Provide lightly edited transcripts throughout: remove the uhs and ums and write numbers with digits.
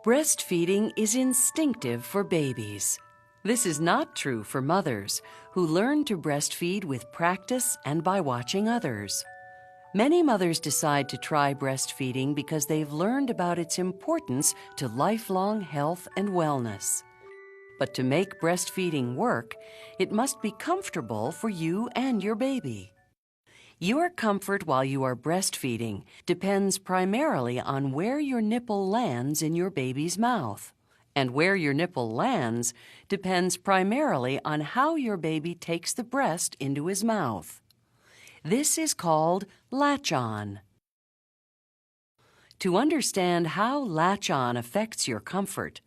Breastfeeding is instinctive for babies. This is not true for mothers, who learn to breastfeed with practice and by watching others. Many mothers decide to try breastfeeding because they've learned about its importance to lifelong health and wellness. But to make breastfeeding work, it must be comfortable for you and your baby. Your comfort while you are breastfeeding depends primarily on where your nipple lands in your baby's mouth. And where your nipple lands depends primarily on how your baby takes the breast into his mouth. This is called latch-on. To understand how latch-on affects your comfort,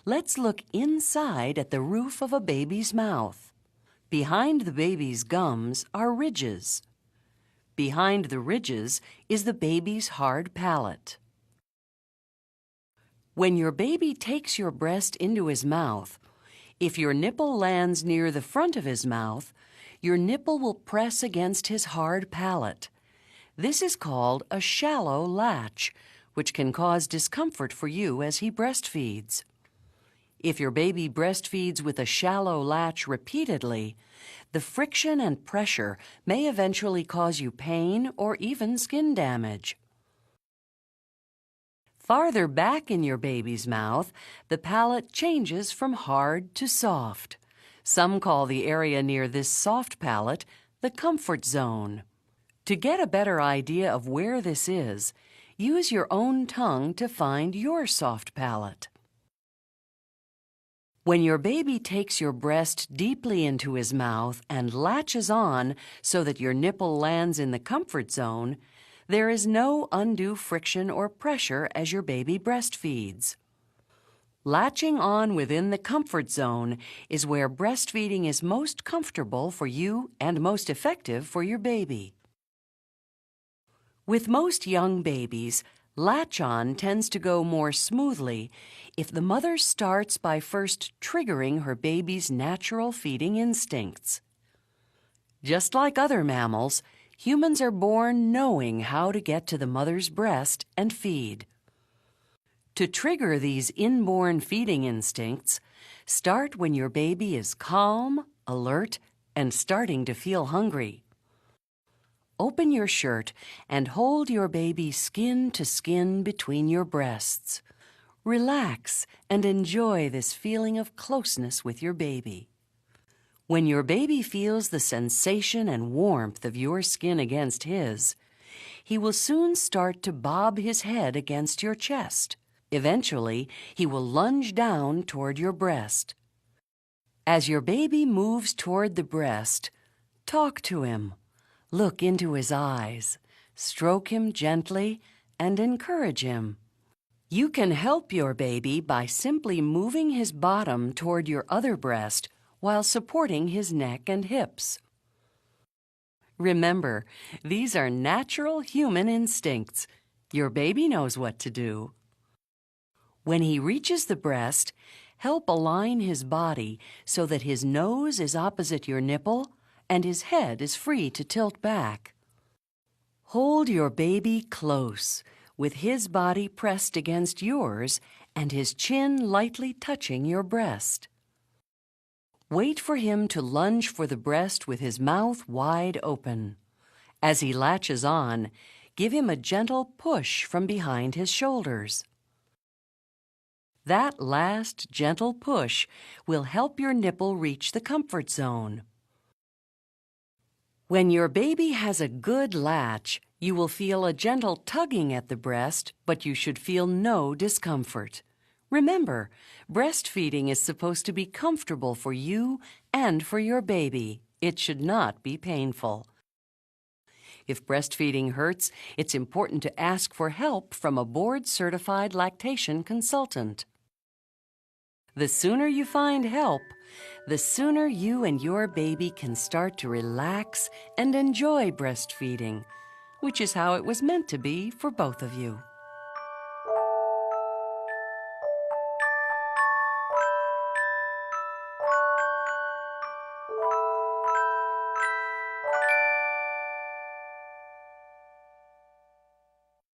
let's look inside at the roof of a baby's mouth. Behind the baby's gums are ridges. Behind the ridges is the baby's hard palate. When your baby takes your breast into his mouth, if your nipple lands near the front of his mouth, your nipple will press against his hard palate. This is called a shallow latch, which can cause discomfort for you as he breastfeeds. If your baby breastfeeds with a shallow latch repeatedly, the friction and pressure may eventually cause you pain or even skin damage. Farther back in your baby's mouth, the palate changes from hard to soft. Some call the area near this soft palate the comfort zone. To get a better idea of where this is, use your own tongue to find your soft palate. When your baby takes your breast deeply into his mouth and latches on so that your nipple lands in the comfort zone, there is no undue friction or pressure as your baby breastfeeds. Latching on within the comfort zone is where breastfeeding is most comfortable for you and most effective for your baby. With most young babies, latch-on tends to go more smoothly if the mother starts by first triggering her baby's natural feeding instincts. Just like other mammals, humans are born knowing how to get to the mother's breast and feed. To trigger these inborn feeding instincts, start when your baby is calm, alert, and starting to feel hungry. Open your shirt and hold your baby skin to skin between your breasts. Relax and enjoy this feeling of closeness with your baby. When your baby feels the sensation and warmth of your skin against his, he will soon start to bob his head against your chest. Eventually, he will lunge down toward your breast. As your baby moves toward the breast, talk to him. Look into his eyes, stroke him gently, and encourage him. You can help your baby by simply moving his bottom toward your other breast while supporting his neck and hips. Remember, these are natural human instincts. Your baby knows what to do. When he reaches the breast, help align his body so that his nose is opposite your nipple and his head is free to tilt back. Hold your baby close, with his body pressed against yours and his chin lightly touching your breast. Wait for him to lunge for the breast with his mouth wide open. As he latches on, give him a gentle push from behind his shoulders. That last gentle push will help your nipple reach the comfort zone. When your baby has a good latch, you will feel a gentle tugging at the breast, but you should feel no discomfort. Remember, breastfeeding is supposed to be comfortable for you and for your baby. It should not be painful. If breastfeeding hurts, it's important to ask for help from a board-certified lactation consultant. The sooner you find help, the sooner you and your baby can start to relax and enjoy breastfeeding, which is how it was meant to be for both of you.